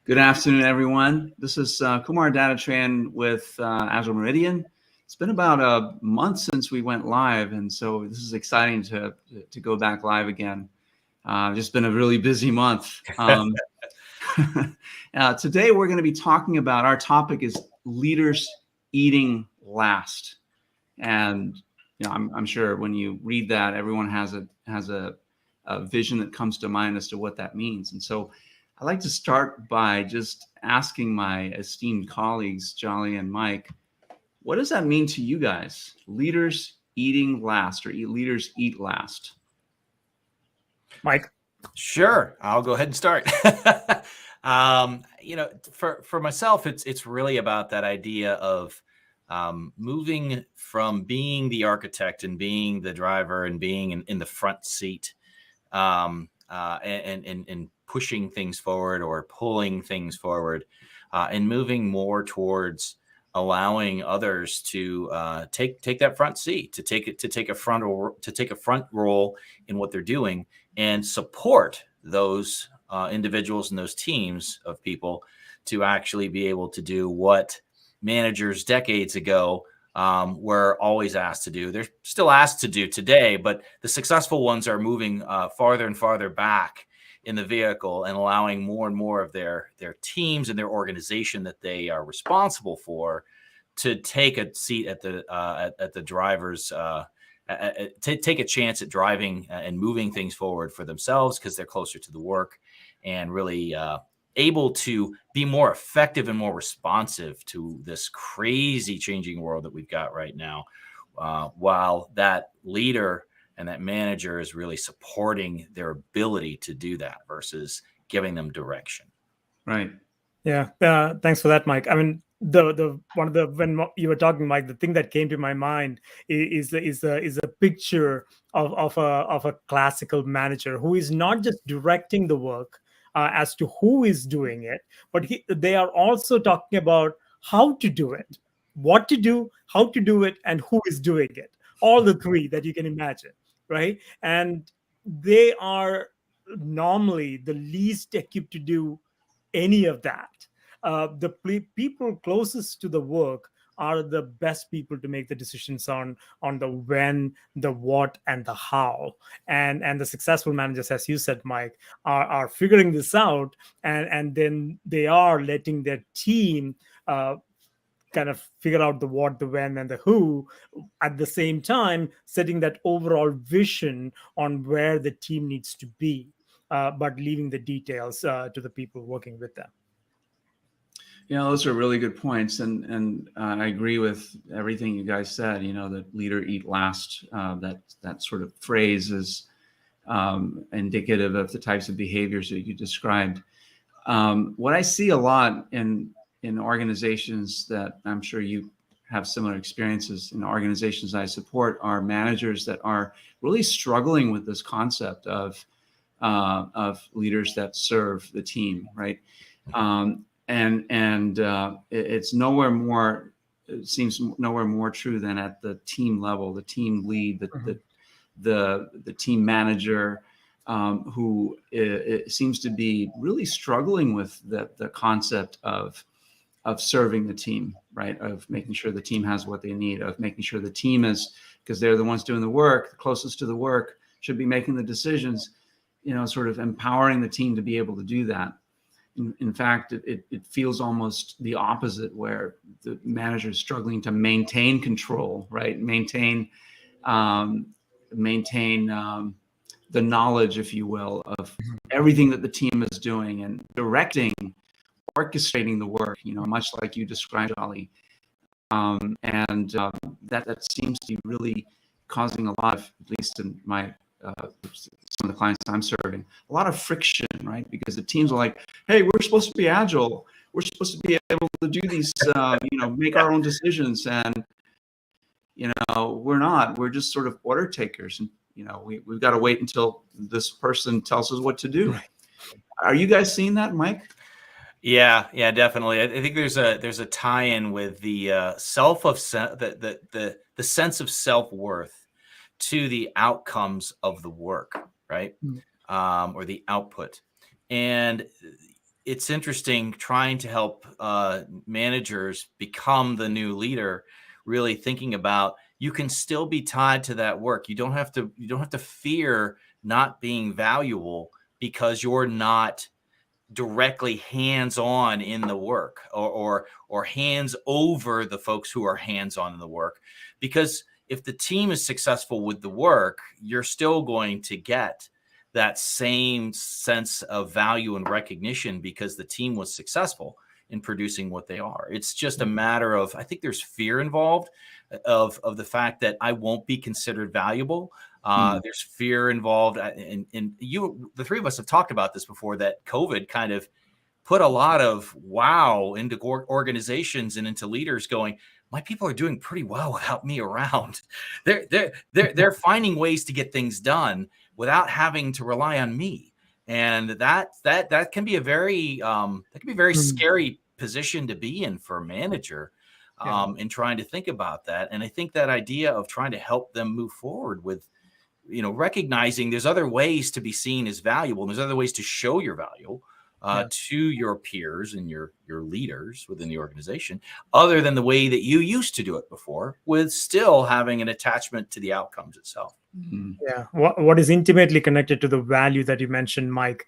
Good afternoon, everyone. This is Kumar Datatran with Agile Meridian. It's been about a month since we went live, and so this is exciting to go back live again. Just been a really busy month. Today, we're going to be talking about, our topic is leaders eating last. And I'm sure when you read that, everyone has a vision that comes to mind as to what that means. And so I'd like to start by just asking my esteemed colleagues, Jolly and Mike, what does that mean to you guys? Leaders eating last, or leaders eat last? Mike? Sure, I'll go ahead and start. For myself, it's really about that idea of moving from being the architect and being the driver and being in the front seat, and pushing things forward or pulling things forward, and moving more towards allowing others to take that front seat, to take a front role in what they're doing, and support those individuals and those teams of people to actually be able to do what managers decades ago were always asked to do. They're still asked to do today, but the successful ones are moving farther and farther back in the vehicle and allowing more and more of their teams and their organization that they are responsible for to take a seat at the driver's take a chance at driving and moving things forward for themselves, because they're closer to the work and really able to be more effective and more responsive to this crazy changing world that we've got right now, while that leader and that manager is really supporting their ability to do that versus giving them direction. Right. Yeah. Thanks for that, Mike. I mean, when you were talking, Mike, the thing that came to my mind is a picture of a classical manager who is not just directing the work as to who is doing it, but they are also talking about how to do it, what to do, how to do it, and who is doing it. All the three that you can imagine, right? And they are normally the least equipped to do any of that. People closest to the work are the best people to make the decisions on the when, the what, and the how. And the successful managers, as you said, Mike, are figuring this out, and then they are letting their team kind of figure out the what, the when, and the who, at the same time setting that overall vision on where the team needs to be, but leaving the details to the people working with them. Yeah, those are really good points, and I agree with everything you guys said. The leader eat last. That sort of phrase is indicative of the types of behaviors that you described. What I see a lot in organizations that I'm sure you have similar experiences in, organizations I support, are managers that are really struggling with this concept of leaders that serve the team, right? It's nowhere more. It seems nowhere more true than at the team level. The team lead, the team manager, who it seems to be really struggling with the concept of serving the team, right? Of making sure the team has what they need. Of making sure the team is, because they're the ones doing the work, the closest to the work, should be making the decisions. Sort of empowering the team to be able to do that. In fact, it feels almost the opposite, where the manager is struggling to maintain control, right? Maintain the knowledge, if you will, of everything that the team is doing, and directing, orchestrating the work, much like you described, Jolly. That seems to be really causing a lot of, at least in my some of the clients I'm serving, a lot of friction, right? Because the teams are like, hey, we're supposed to be agile. We're supposed to be able to do these, make our own decisions. And, we're not. We're just sort of order takers. And, we've got to wait until this person tells us what to do. Right. Are you guys seeing that, Mike? Yeah, definitely. I think there's a tie-in with the the sense of self-worth to the outcomes of the work, right? Or the output. And it's interesting trying to help managers become the new leader, really thinking about you can still be tied to that work. You don't have to fear not being valuable because you're not directly hands-on in the work, or hands over the folks who are hands-on in the work. Because if the team is successful with the work, you're still going to get that same sense of value and recognition because the team was successful in producing what they are. It's just a matter of, I think there's fear involved of the fact that I won't be considered valuable. There's fear involved, and the three of us have talked about this before, that COVID kind of put a lot of wow into organizations and into leaders going, my people are doing pretty well without me around. They're finding ways to get things done without having to rely on me. And that can be a very scary position to be in for a manager, in trying to think about that. And I think that idea of trying to help them move forward with, recognizing there's other ways to be seen as valuable, and there's other ways to show your value to your peers and your leaders within the organization, other than the way that you used to do it before, with still having an attachment to the outcomes itself. Yeah. What is intimately connected to the value that you mentioned, Mike,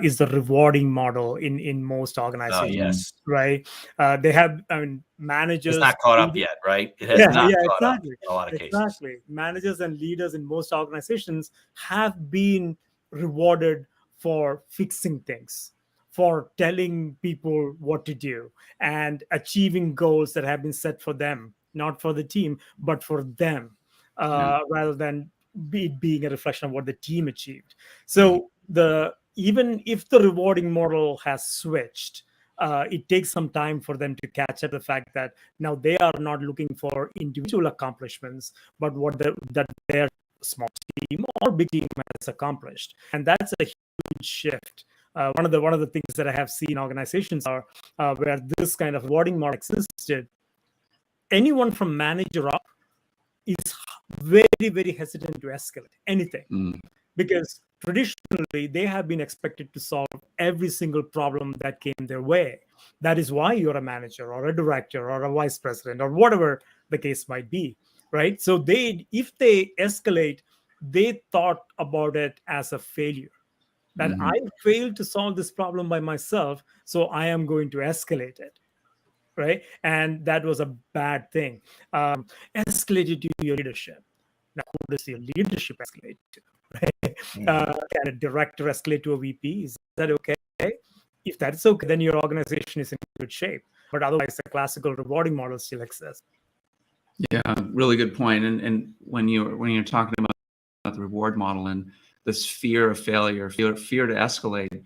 is the rewarding model in most organizations. Yes. Right. They have, managers. It's not caught up yet, right? It has not caught up in a lot of cases. Exactly. Managers and leaders in most organizations have been rewarded for fixing things, for telling people what to do, and achieving goals that have been set for them, not for the team, but for them, rather than being a reflection of what the team achieved. So even if the rewarding model has switched, it takes some time for them to catch up the fact that now they are not looking for individual accomplishments, but that their small team or big team has accomplished. And that's a huge shift. One of the things that I have seen organizations are where this kind of rewarding model existed. Anyone from manager up is very, very hesitant to escalate anything, because traditionally they have been expected to solve every single problem that came their way. That is why you're a manager or a director or a vice president or whatever the case might be, right? So if they escalate, they thought about it as a failure. That I failed to solve this problem by myself, so I am going to escalate it. Right. And that was a bad thing. Escalated to your leadership. Now, who does your leadership escalate to? Right? Can a director escalate to a VP? Is that okay? If that's okay, then your organization is in good shape. But otherwise, the classical rewarding model still exists. Yeah, really good point. And when you're talking about the reward model and this fear of failure, fear to escalate,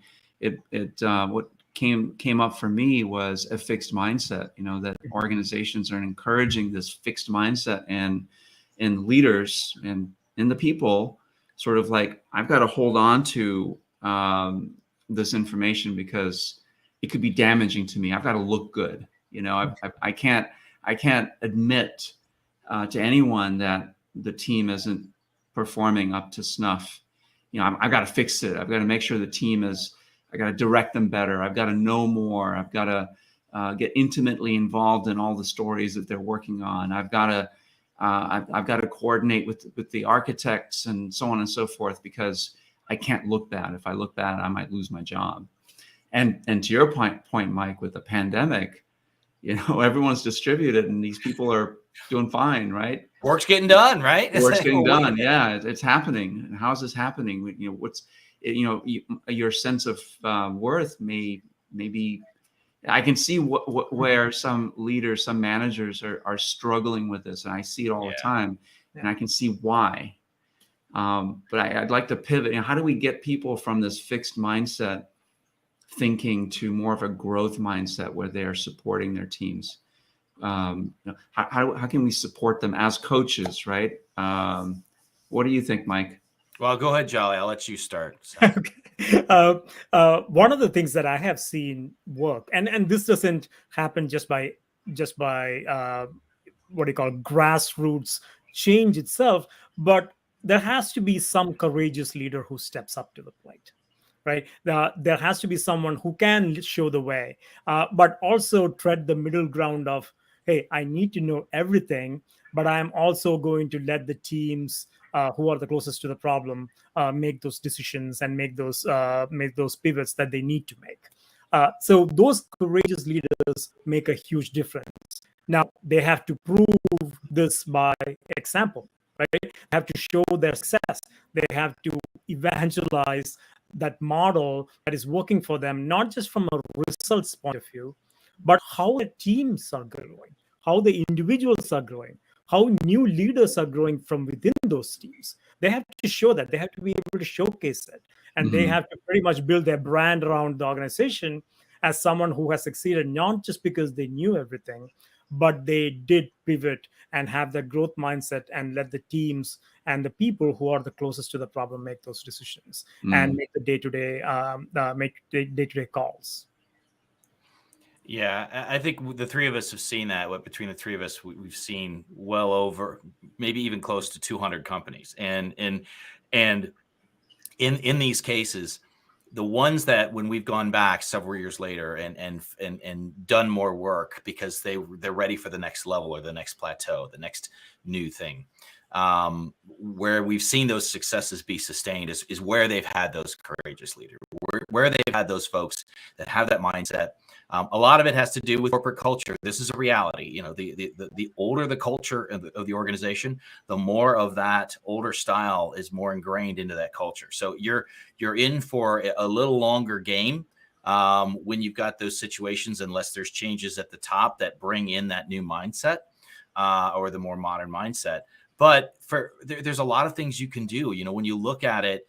what came up for me was a fixed mindset. That organizations are encouraging this fixed mindset, and in leaders and in the people, sort of like, I've got to hold on to this information because it could be damaging to me. I've got to look good. I can't admit to anyone that the team isn't performing up to snuff. I've got to fix it. I've got to make sure the team is. I got to direct them better. I've got to know more. I've got to get intimately involved in all the stories that they're working on. I've got to coordinate with the architects and so on and so forth, because I can't look bad. If I look bad, I might lose my job. And to your point, Mike, with the pandemic, everyone's distributed and these people are doing fine, right? Work's getting done, right? Work's getting done. Yeah, it's happening. And how's this happening? Your sense of worth may be. I can see where some leaders, some managers are struggling with this, and I see it all the time, and I can see why. But I'd like to pivot. How do we get people from this fixed mindset thinking to more of a growth mindset where they are supporting their teams? How can we support them as coaches, right? What do you think, Mike? Well, go ahead, Jolly. I'll let you start. So. Okay. One of the things that I have seen work, and this doesn't happen just by what do you call grassroots change itself, but there has to be some courageous leader who steps up to the plate, right? There has to be someone who can show the way, but also tread the middle ground of, hey, I need to know everything, but I'm also going to let the teams who are the closest to the problem make those decisions and make those pivots that they need to make. So those courageous leaders make a huge difference. Now they have to prove this by example, right? They have to show their success. They have to evangelize that model that is working for them, not just from a results point of view, but how the teams are growing, how the individuals are growing, how new leaders are growing from within those teams. They have to show that. They have to be able to showcase it. And they have to pretty much build their brand around the organization as someone who has succeeded, not just because they knew everything, but they did pivot and have that growth mindset and let the teams and the people who are the closest to the problem make those decisions and make the day-to-day calls. Yeah, I think the three of us have seen that. Between the three of us, we've seen well over, maybe even close to 200 companies, and in these cases, the ones that when we've gone back several years later and done more work because they're ready for the next level or the next plateau, the next new thing, where we've seen those successes be sustained is where they've had those courageous leaders, where they've had those folks that have that mindset. A lot of it has to do with corporate culture. This is a reality. You know, the older the culture of the organization, the more of that older style is more ingrained into that culture. So you're in for a little longer game when you've got those situations, unless there's changes at the top that bring in that new mindset or the more modern mindset. But there's a lot of things you can do. You know, when you look at it,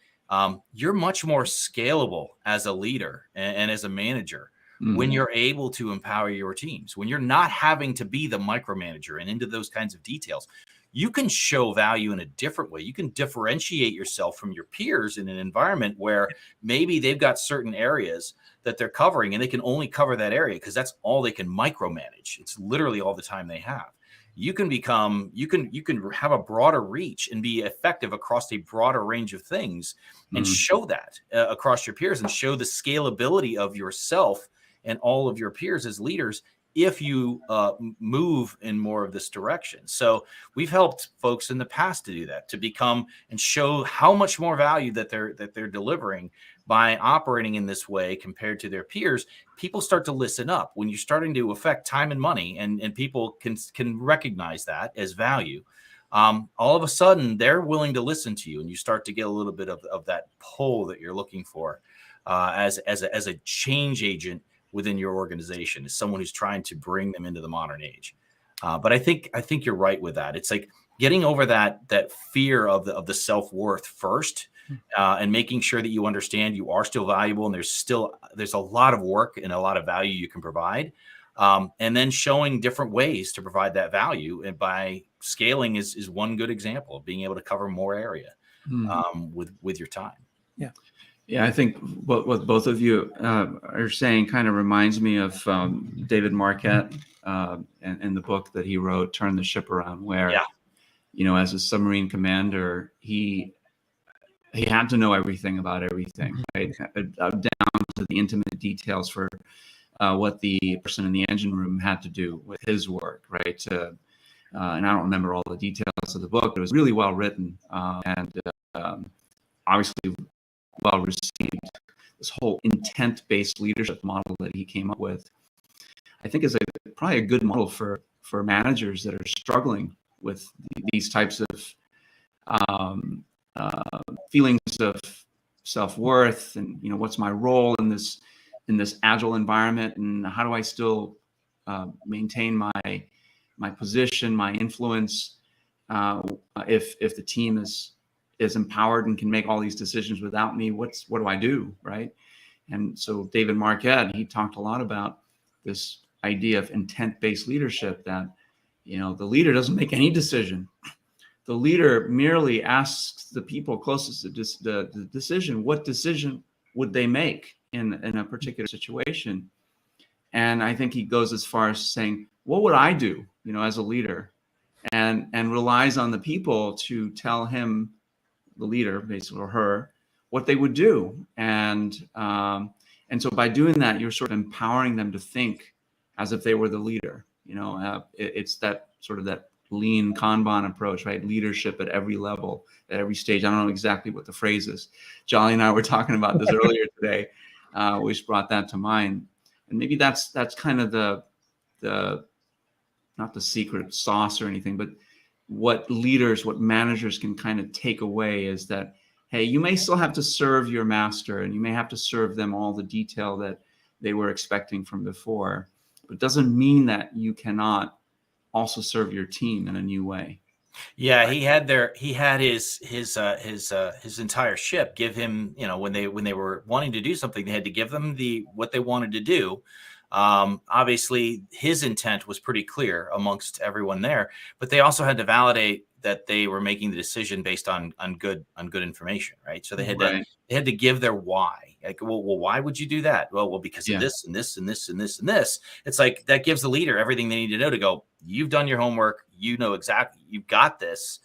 you're much more scalable as a leader and as a manager when you're able to empower your teams, when you're not having to be the micromanager and into those kinds of details. You can show value in a different way. You can differentiate yourself from your peers in an environment where maybe they've got certain areas that they're covering and they can only cover that area because that's all they can micromanage. It's literally all the time they have. You can have a broader reach and be effective across a broader range of things and show that across your peers and show the scalability of yourself and all of your peers as leaders if you move in more of this direction. So we've helped folks in the past to do that, to become and show how much more value that they're delivering by operating in this way compared to their peers. People start to listen up when you're starting to affect time and money, and people can recognize that as value. All of a sudden, they're willing to listen to you, and you start to get a little bit of that pull that you're looking for as a change agent within your organization, as someone who's trying to bring them into the modern age. But I think you're right with that. It's like getting over that fear of the self-worth first, and making sure that you understand you are still valuable, and there's a lot of work and a lot of value you can provide. And then showing different ways to provide that value, and by scaling is one good example of being able to cover more area with your time. Yeah, I think what both of you are saying kind of reminds me of David Marquette and the book that he wrote, Turn the Ship Around, where, you know, as a submarine commander, he had to know everything about everything, right? Down to the intimate details for what the person in the engine room had to do with his work, right? And I don't remember all the details of the book, but it was really well written and obviously well received. This whole intent-based leadership model that he came up with, I think, is probably a good model for managers that are struggling with these types of feelings of self-worth, and, you know, what's my role in this agile environment, and how do I still maintain my position, my influence, if the team is empowered and can make all these decisions without me? What do I do, right? And so David Marquette, he talked a lot about this idea of intent-based leadership, that, you know, the leader doesn't make any decision. The leader merely asks the people closest to the decision, what decision would they make in a particular situation? And I think he goes as far as saying, what would I do, you know, as a leader? And relies on the people to tell him, the leader, basically, or her, what they would do. And so by doing that, you're sort of empowering them to think as if they were the leader. It's that sort of that lean Kanban approach, right? Leadership at every level, at every stage. I don't know exactly what the phrase is. Jolly and I were talking about this earlier today, which brought that to mind. And maybe that's kind of the not the secret sauce or anything, but what managers can kind of take away is that, hey, you may still have to serve your master, and you may have to serve them all the detail that they were expecting from before, but it doesn't mean that you cannot also serve your team in a new way. Yeah, right. He had his entire ship give him, when they were wanting to do something, they had to give them what they wanted to do. Obviously his intent was pretty clear amongst everyone there, but they also had to validate that they were making the decision based on good information, right? So they had to give their why. Like, well, why would you do that? Well, because of this and this and this and this and this. It's like that gives the leader everything they need to know to go, you've done your homework, you know exactly, you've got this,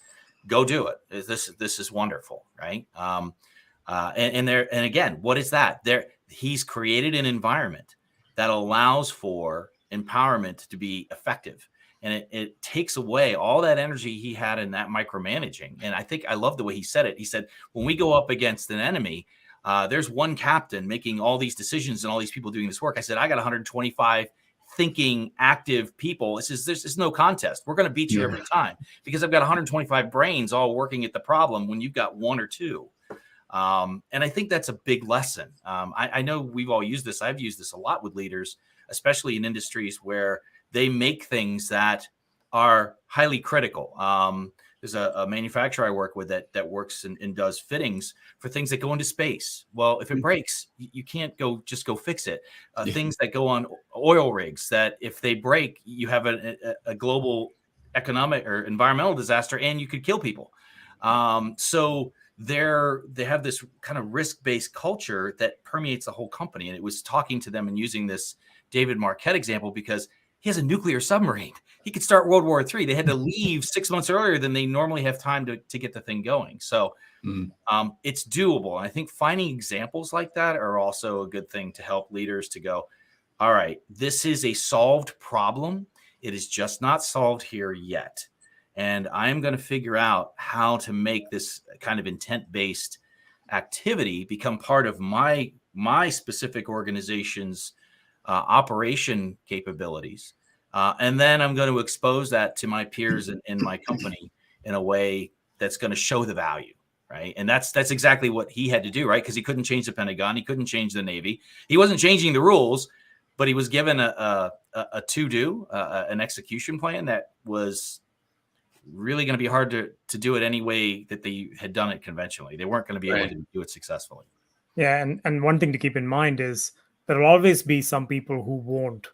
go do it. This is wonderful, right? And again, what is that? He's created an environment that allows for empowerment to be effective. And it takes away all that energy he had in that micromanaging. And I love the way he said it. He said, when we go up against an enemy, there's one captain making all these decisions and all these people doing this work. I said, I got 125 thinking, active people. There's no contest. We're going to beat you every time because I've got 125 brains all working at the problem when you've got one or two. And I think that's a big lesson. I know we've all used this. I've used this a lot with leaders, especially in industries where they make things that are highly critical. There's a manufacturer I work with that works and does fittings for things that go into space. Well, if it breaks, you can't go fix it. Things that go on oil rigs, that if they break, you have a global economic or environmental disaster and you could kill people. So they have this kind of risk-based culture that permeates the whole company. And it was talking to them and using this David Marquette example because he has a nuclear submarine. He could start World War III. They had to leave 6 months earlier than they normally have time to get the thing going. So it's doable. And I think finding examples like that are also a good thing to help leaders to go, all right, this is a solved problem. It is just not solved here yet. And I'm going to figure out how to make this kind of intent-based activity become part of my specific organization's operation capabilities. And then I'm going to expose that to my peers in my company in a way that's going to show the value, right? And that's exactly what he had to do, right? Because he couldn't change the Pentagon. He couldn't change the Navy. He wasn't changing the rules, but he was given a to-do, an execution plan that was really going to be hard to do it any way that they had done it conventionally. They weren't going to be able to do it successfully. Yeah, and one thing to keep in mind is there will always be some people who won't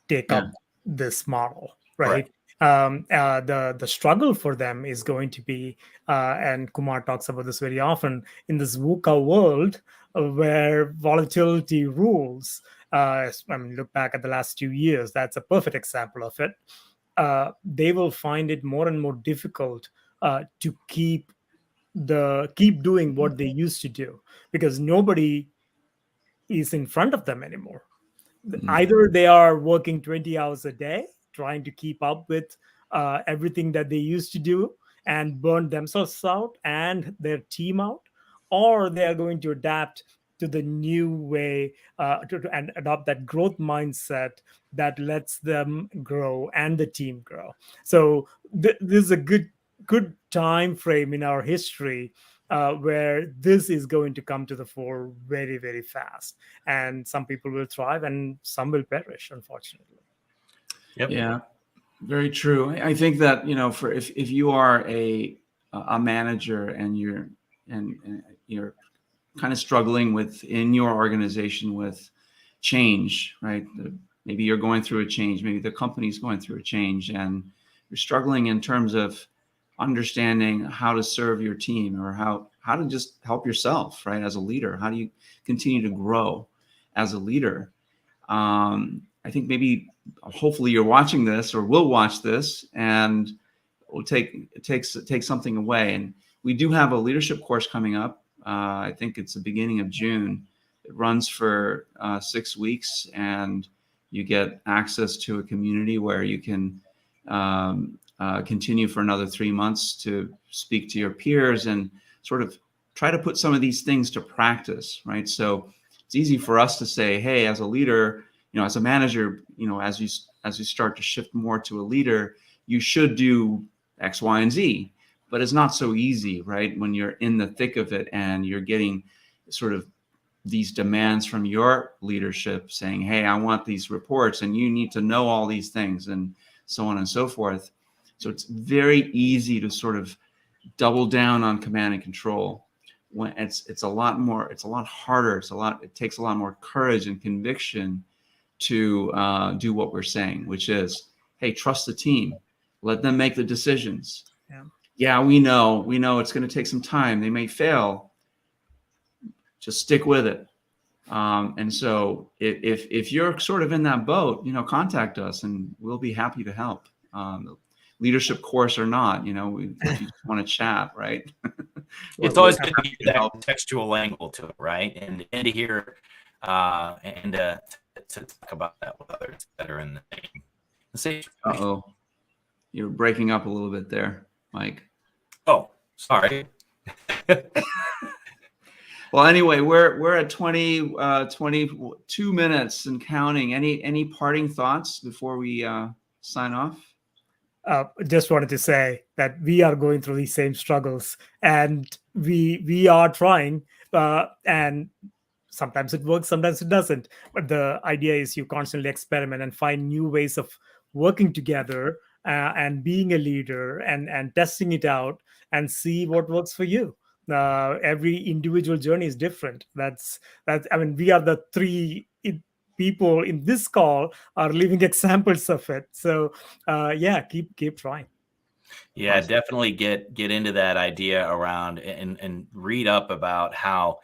take up this model, right? The struggle for them is going to be, and Kumar talks about this very often, in this VUCA world where volatility rules. Look back at the last 2 years, that's a perfect example of it. They will find it more and more difficult to keep doing what they used to do because nobody is in front of them anymore. Either they are working 20 hours a day trying to keep up with everything that they used to do and burn themselves out and their team out, or they are going to adapt to the new way and adopt that growth mindset that lets them grow and the team grow. So this is a good time frame in our history where this is going to come to the fore very, very fast. And some people will thrive and some will perish, unfortunately. Yep. Yeah, very true. I think that, for if you are a manager and you're kind of struggling within your organization with change, right? Maybe you're going through a change, maybe the company's going through a change, and you're struggling in terms of understanding how to serve your team or how to just help yourself, right? As a leader, how do you continue to grow as a leader? I think maybe, hopefully you're watching this or will watch this and will take something away. And we do have a leadership course coming up I think it's the beginning of June. It runs for 6 weeks, and you get access to a community where you can continue for another 3 months to speak to your peers and sort of try to put some of these things to practice, right? So it's easy for us to say, hey, as a leader, as a manager, as you start to shift more to a leader, you should do X, Y, and Z. But it's not so easy, right? When you're in the thick of it and you're getting sort of these demands from your leadership saying, hey, I want these reports and you need to know all these things and so on and so forth. So it's very easy to sort of double down on command and control. When it's a lot harder. It takes a lot more courage and conviction to do what we're saying, which is, hey, trust the team, let them make the decisions. Yeah, we know it's going to take some time. They may fail. Just stick with it. And so if you're sort of in that boat, contact us and we'll be happy to help. Leadership course or not, if you just want to chat, right? It's always good to get that textual angle to it, right? And to hear and to talk about that with others that are in the same. Uh-oh. You're breaking up a little bit there, Mike. Oh, sorry. Well, anyway, we're at 22 minutes and counting. Any parting thoughts before we sign off? Just wanted to say that we are going through these same struggles, and we are trying, and sometimes it works, sometimes it doesn't. But the idea is you constantly experiment and find new ways of working together and being a leader and testing it out and see what works for you. Every individual journey is different. That's I mean, we are the three people in this call are living examples of it. So keep trying. Yeah, Awesome. Definitely get into that idea around and read up about how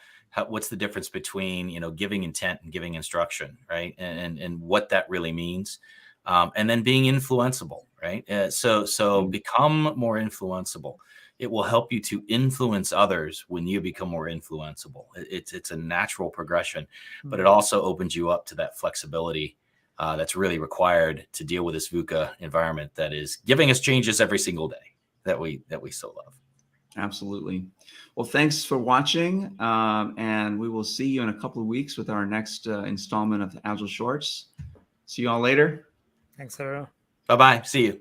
what's the difference between giving intent and giving instruction, right? And what that really means. And then being influenceable, right? So become more influenceable. It will help you to influence others when you become more influenceable. It's a natural progression, but it also opens you up to that flexibility that's really required to deal with this VUCA environment that is giving us changes every single day that we so love. Absolutely. Well, thanks for watching, and we will see you in a couple of weeks with our next installment of Agile Shorts. See you all later. Thanks, Sarah. Bye-bye. See you.